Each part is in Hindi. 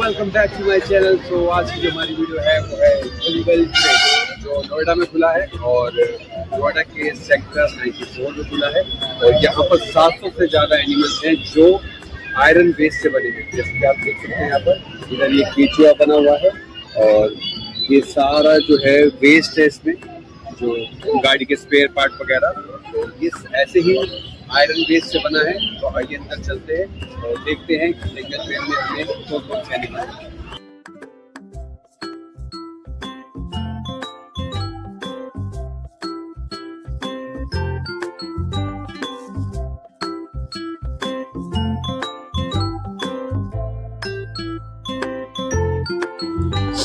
Welcome back to my channel. तो आज की जो हमारी वीडियो है वो है जंगल ट्रेल जो नोएडा में खुला है और नोएडा के सेक्टर 94 में खुला है। और यहाँ पर 700 से ज़्यादा एनिमल्स हैं जो आयरन वेस्ट से बने हैं। जैसे कि आप देख सकते हैं यहाँ पर इधर ये केचुआ बना हुआ है और ये सारा जो है वेस्ट है, इसमें जो गाड़ी के स्पेयर पार्ट वगैरह, तो ये ऐसे ही आयरन वेस्ट से बना है। तो आइए अंदर चलते हैं और देखते हैं कि जंगल ट्रेल में हमें कौन से एनिमल हैं।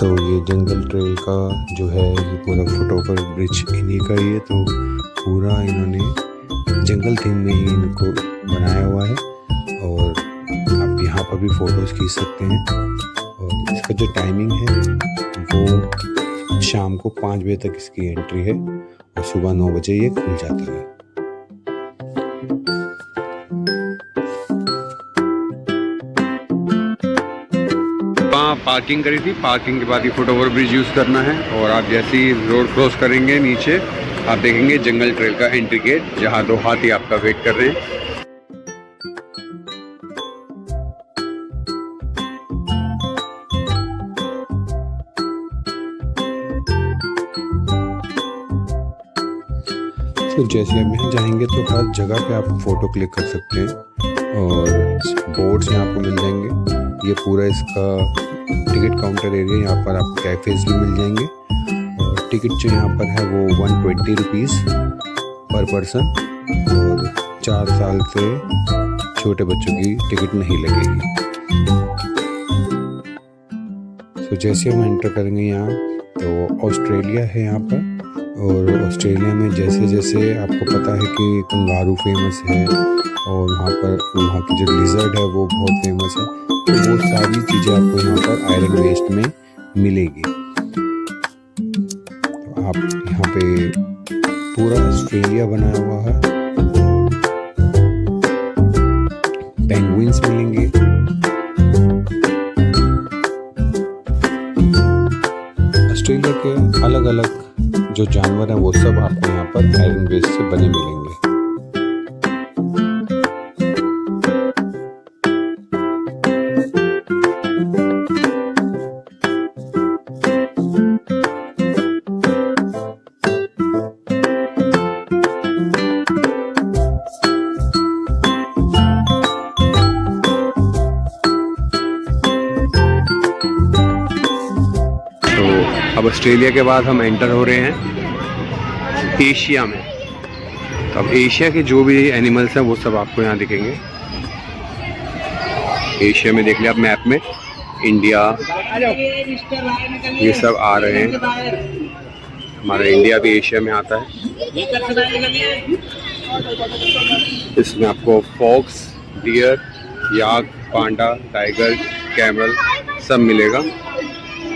ये जंगल ट्रेल का जो है ये पूरा फुटओवर ब्रिज इन्हीं का ही है। तो पूरा इन्होंने जंगल थीम में ही इनको बनाया हुआ है और आप यहाँ पर भी फ़ोटोज़ खींच सकते हैं। और इसका जो टाइमिंग है वो शाम को 5 बजे तक इसकी एंट्री है और सुबह 9 बजे ये खुल जाता है। पार्किंग करी थी, पार्किंग के बाद ही फुटओवर ब्रिज यूज़ करना है। और आप जैसे ही रोड क्रॉस करेंगे नीचे आप देखेंगे जंगल ट्रेल का एंट्री गेट, जहां 2 हाथी आपका वेट कर रहे हैं। तो जैसे अब यहाँ जाएंगे तो हर जगह पे आप फ़ोटो क्लिक कर सकते हैं और बोर्ड्स यहाँ आपको मिल जाएंगे। ये पूरा इसका टिकट काउंटर एरिया, यहाँ पर आपको कैफ़ेज़ भी मिल जाएंगे। और टिकट जो यहाँ पर है वो 120 रुपीज़ पर पर्सन और 4 साल से छोटे बच्चों की टिकट नहीं लगेगी। तो जैसे हम एंटर करेंगे यहाँ तो ऑस्ट्रेलिया है यहाँ पर। और ऑस्ट्रेलिया में जैसे जैसे आपको पता है कि कंगारू फेमस है और वहाँ की जो लिजर्ड है वो बहुत फेमस है, तो वो सारी चीज़ें आपको यहाँ पर आयरन वेस्ट में मिलेगी। तो आप यहाँ पे पूरा ऑस्ट्रेलिया बनाया हुआ है। पेंगुइन्स मिलेंगे, ऑस्ट्रेलिया के अलग अलग जो जानवर हैं वो सब आपको यहाँ पर आयरन वेस्ट से बने मिलेंगे। अब ऑस्ट्रेलिया के बाद हम एंटर हो रहे हैं एशिया में। तो अब एशिया के जो भी एनिमल्स हैं वो सब आपको यहाँ दिखेंगे। एशिया में देख लिया आप मैप में, इंडिया ये सब आ रहे हैं। हमारा इंडिया भी एशिया में आता है। इसमें आपको फॉक्स, डियर, याक, पांडा, टाइगर, कैमल सब मिलेगा।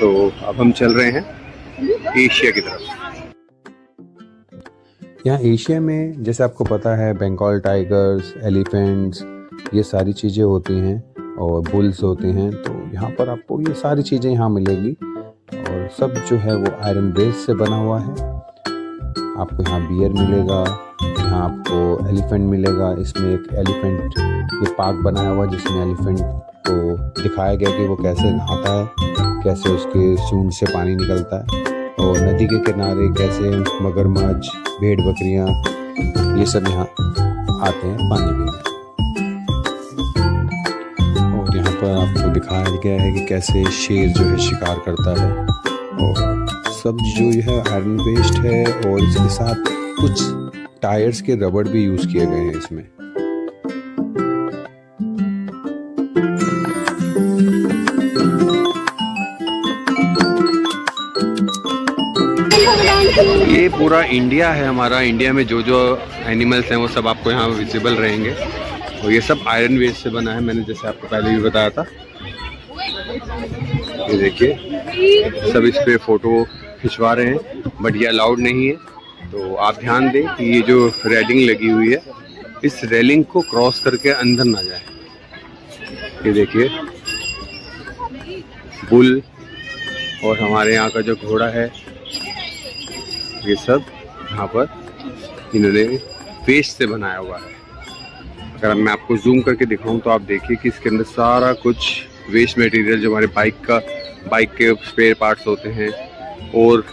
तो अब हम चल रहे हैं एशिया की तरफ। यहाँ एशिया में जैसे आपको पता है बंगाल टाइगर्स, एलिफेंट्स, ये सारी चीज़ें होती हैं और बुल्स होते हैं। तो यहाँ पर आपको ये सारी चीज़ें यहाँ मिलेगी और सब जो है वो आयरन वेस्ट से बना हुआ है। आपको यहाँ बियर मिलेगा, यहाँ आपको एलिफेंट मिलेगा। इसमें एक एलिफेंट ये पार्क बनाया हुआ है जिसमें एलिफेंट को दिखाया गया कि वो कैसे नहाता है, कैसे उसके सूंड से पानी निकलता है और नदी के किनारे कैसे मगरमच्छ, भेड़ बकरियां ये सब यहाँ आते हैं पानी पीने। और यहाँ पर आपको दिखाया गया है कि कैसे शेर जो है शिकार करता है। और सब जो है आयरन वेस्ट है और इसके साथ कुछ टायर्स के रबड़ भी यूज़ किए गए हैं इसमें। ये पूरा इंडिया है हमारा। इंडिया में जो जो एनिमल्स हैं वो सब आपको यहाँ विजिबल रहेंगे और ये सब आयरन वेस्ट से बना है। मैंने जैसे आपको पहले भी बताया था। ये देखिए सब इस पे फ़ोटो खिंचवा रहे हैं बट ये अलाउड नहीं है। तो आप ध्यान दें कि ये जो रेलिंग लगी हुई है इस रेलिंग को क्रॉस करके अंदर ना जाए। ये देखिए बुल और हमारे यहाँ का जो घोड़ा है, ये सब यहाँ पर इन्होंने वेस्ट से बनाया हुआ है। अगर मैं आपको जूम करके दिखाऊं तो आप देखिए कि इसके अंदर सारा कुछ वेस्ट मटेरियल जो हमारे बाइक के स्पेयर पार्ट्स होते हैं और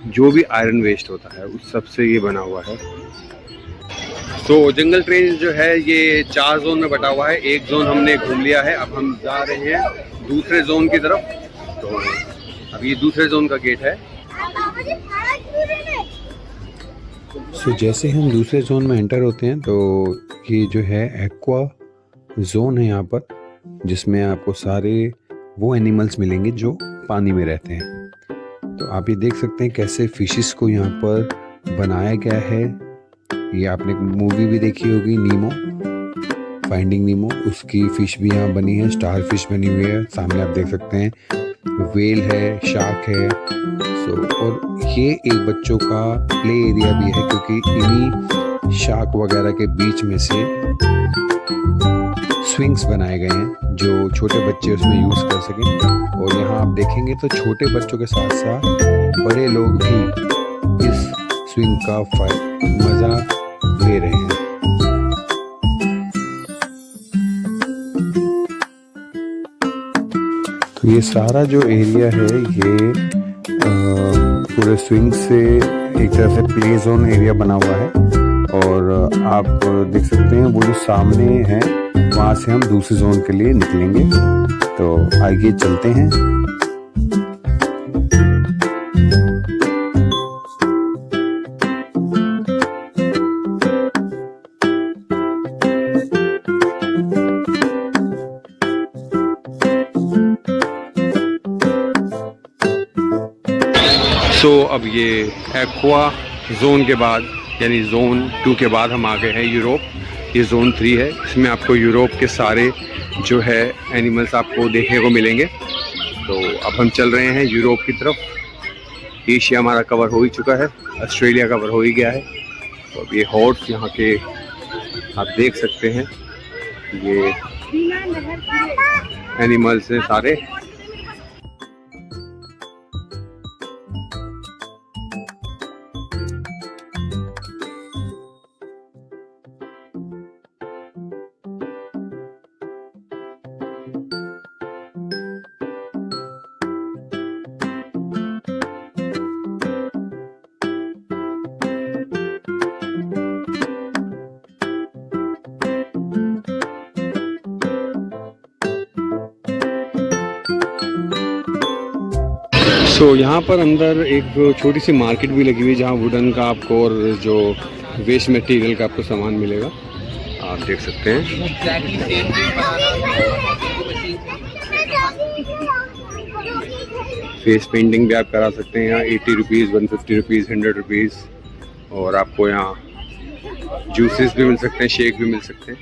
जो भी आयरन वेस्ट होता है उस सब से ये बना हुआ है। तो जंगल ट्रेन जो है ये 4 जोन में बटा हुआ है। एक जोन हमने घूम लिया है, अब हम जा रहे हैं दूसरे जोन की तरफ। तो अब ये दूसरे जोन का गेट है। जैसे हम दूसरे जोन में एंटर होते हैं तो ये जो है एक्वा जोन है यहाँ पर, जिसमें आपको सारे वो एनिमल्स मिलेंगे जो पानी में रहते हैं। तो आप ये देख सकते हैं कैसे फिशेस को यहाँ पर बनाया गया है। ये आपने मूवी भी देखी होगी नीमो, फाइंडिंग नीमो, उसकी फिश भी यहाँ बनी है, स्टार फिश बनी हुई है। सामने आप देख सकते हैं वेल है, शार्क है। और ये एक बच्चों का प्ले एरिया भी है, क्योंकि इन्हीं शार्क वगैरह के बीच में से स्विंग्स बनाए गए हैं जो छोटे बच्चे उसमें यूज़ कर सकें। और यहाँ आप देखेंगे तो छोटे बच्चों के साथ साथ बड़े लोग भी इस स्विंग का मज़ा ले रहे हैं। तो ये सारा जो एरिया है ये पूरे स्विंग से एक तरह से प्ले जोन एरिया बना हुआ है। और आप देख सकते हैं वो जो सामने है वहाँ से हम दूसरे जोन के लिए निकलेंगे। तो आइए चलते हैं। तो अब ये एक्वा जोन के बाद यानी जोन 2 के बाद हम आ गए हैं यूरोप। ये जोन 3 है, इसमें आपको यूरोप के सारे जो है एनिमल्स आपको देखने को मिलेंगे। तो अब हम चल रहे हैं यूरोप की तरफ। एशिया हमारा कवर हो ही चुका है, ऑस्ट्रेलिया कवर हो ही गया है। तो अब ये हॉर्स यहाँ के आप देख सकते हैं, ये एनिमल्स हैं सारे। यहाँ पर अंदर एक छोटी सी मार्केट भी लगी हुई है, जहाँ वुडन का आपको और जो वेस्ट मटेरियल का आपको सामान मिलेगा, आप देख सकते हैं। फेस पेंटिंग भी आप करा सकते हैं यहाँ 80 रुपीज़, 150 रुपीज़, 100 रुपीज़। और आपको यहाँ जूसेस भी मिल सकते हैं, शेक भी मिल सकते हैं।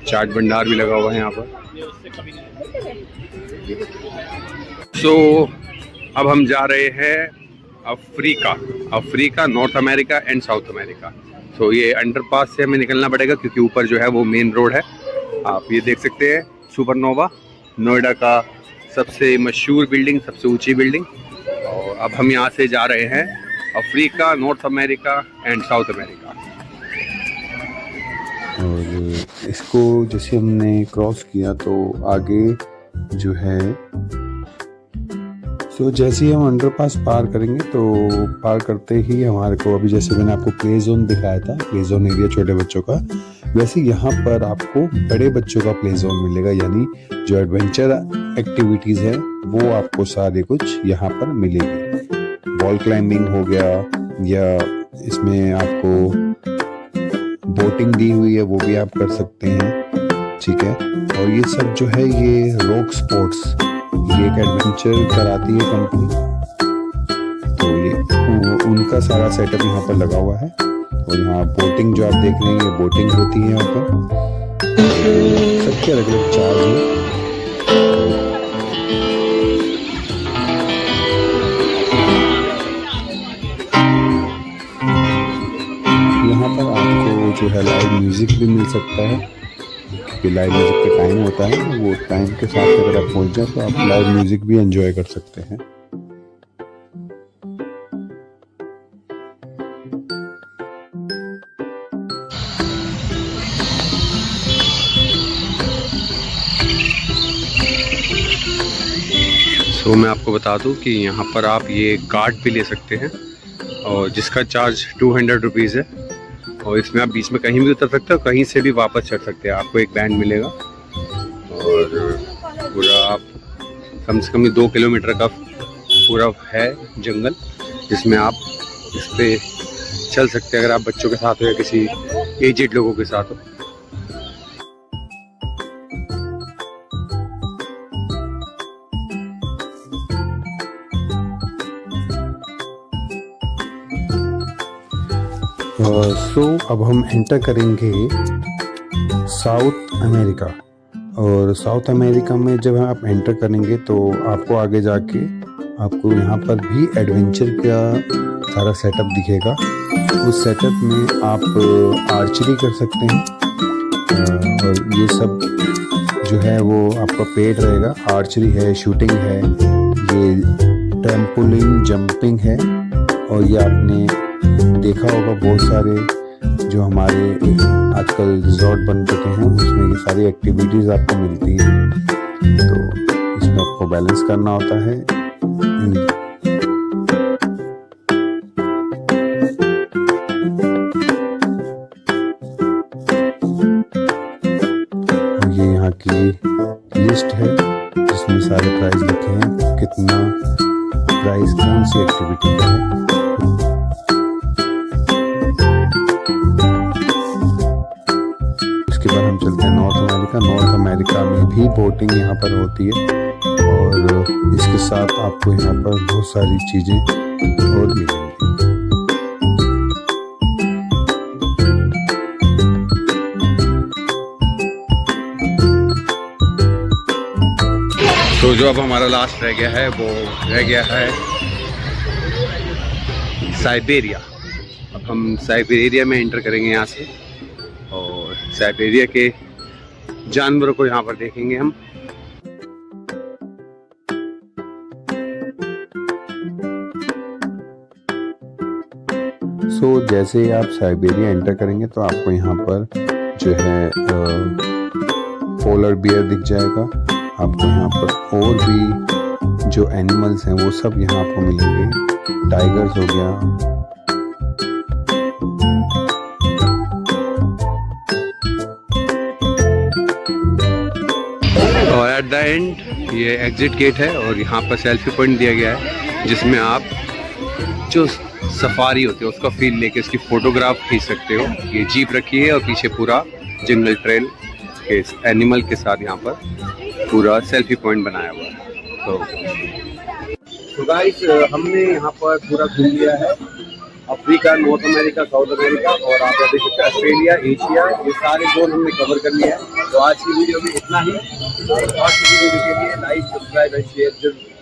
चाट भंडार भी लगा हुआ है यहाँ पर। अब हम जा रहे हैं Africa, north America and south America. ये अंडरपास से हमें निकलना पड़ेगा, क्योंकि ऊपर जो है वो मेन रोड है। आप ये देख सकते हैं सुपरनोवा, नोएडा का सबसे मशहूर बिल्डिंग, सबसे ऊंची बिल्डिंग। और अब हम यहाँ से जा रहे हैं Africa, north America and south America. और इसको जैसे हमने क्रॉस किया तो आगे जो है जैसे ही हम अंडरपास पार करेंगे तो पार करते ही हमारे को, अभी जैसे मैंने आपको प्ले जोन दिखाया था, प्ले जोन एरिया छोटे बच्चों का, वैसे यहाँ पर आपको बड़े बच्चों का प्ले जोन मिलेगा। यानी जो एडवेंचर एक्टिविटीज़ है वो आपको सारे कुछ यहाँ पर मिलेगी। वॉल क्लाइंबिंग हो गया, या इसमें आपको बोटिंग दी हुई है वो भी आप कर सकते हैं, ठीक है। और ये सब जो है ये रॉक स्पोर्ट्स, ये एक एडवेंचर कराती है कंपनी, तो ये उनका सारा सेटअप यहाँ पर लगा हुआ है। और यहाँ बोटिंग जो आप देख रहे हैं ये बोटिंग होती है यहाँ पर। सबके अलग अलग चार्ज है। यहाँ पर आपको जो है लाइव म्यूजिक भी मिल सकता है। क्योंकि लाइव म्यूज़िक का टाइम होता है, वो टाइम के साथ अगर आप पहुंच जाए तो आप लाइव म्यूज़िक भी एंजॉय कर सकते हैं। तो मैं आपको बता दूं कि यहाँ पर आप ये कार्ड भी ले सकते हैं और जिसका चार्ज 200 रुपीज़ है, और इसमें आप बीच में कहीं भी उतर सकते हो, कहीं से भी वापस चढ़ सकते हैं। आपको एक बैंड मिलेगा और पूरा आप कम से कम 2 किलोमीटर का पूरा है जंगल, जिसमें आप इस पे चल सकते हैं अगर आप बच्चों के साथ हो या किसी एजेड लोगों के साथ हो। सो अब हम एंटर करेंगे साउथ अमेरिका, और साउथ अमेरिका में जब आप एंटर करेंगे तो आपको आगे जाके आपको यहाँ पर भी एडवेंचर का सारा सेटअप दिखेगा। उस सेटअप में आप आर्चरी कर सकते हैं और ये सब जो है वो आपका पेड रहेगा। आर्चरी है, शूटिंग है, ये ट्रैम्पोलिन जंपिंग है, और ये आपने देखा होगा बहुत सारे जो हमारे आजकल रिजॉर्ट बन चुके हैं उसमें ये सारी एक्टिविटीज़ आपको मिलती हैं। तो इसमें आपको बैलेंस करना होता है। ये यहाँ की लिस्ट है जिसमें सारे प्राइस लिखे हैं, कितना प्राइस कौन सी एक्टिविटी का है। हम चलते हैं नॉर्थ अमेरिका। नॉर्थ अमेरिका में भी बोटिंग यहाँ पर होती है और इसके साथ आपको यहाँ पर बहुत सारी चीज़ें और मिलेंगी। तो जो अब हमारा लास्ट रह गया है वो रह गया है साइबेरिया। अब हम साइबेरिया में एंटर करेंगे यहाँ से और साइबेरिया के जानवरों को यहाँ पर देखेंगे हम। जैसे ही आप साइबेरिया एंटर करेंगे तो आपको यहाँ पर जो है पोलर बियर दिख जाएगा। आपको यहाँ पर और भी जो एनिमल्स हैं वो सब यहाँ आपको मिलेंगे। टाइगर्स हो गया, और एट द एंड ये एग्जिट गेट है और यहाँ पर सेल्फी पॉइंट दिया गया है जिसमें आप जो सफारी होती है उसका फील लेके उसकी फोटोग्राफ खींच सकते हो। ये जीप रखी है और पीछे पूरा जंगल ट्रेल के एनिमल के साथ यहाँ पर पूरा सेल्फी पॉइंट बनाया हुआ है। तो गाइस हमने यहाँ पर पूरा घूम लिया है, Africa, north America, south America, और आप देख सकते हैं ऑस्ट्रेलिया, एशिया, ये सारे जोन हमने कवर कर लिया है। तो आज की वीडियो में इतना ही। और आज की वीडियो के लिए लाइक, सब्सक्राइब एंड शेयर जरूर।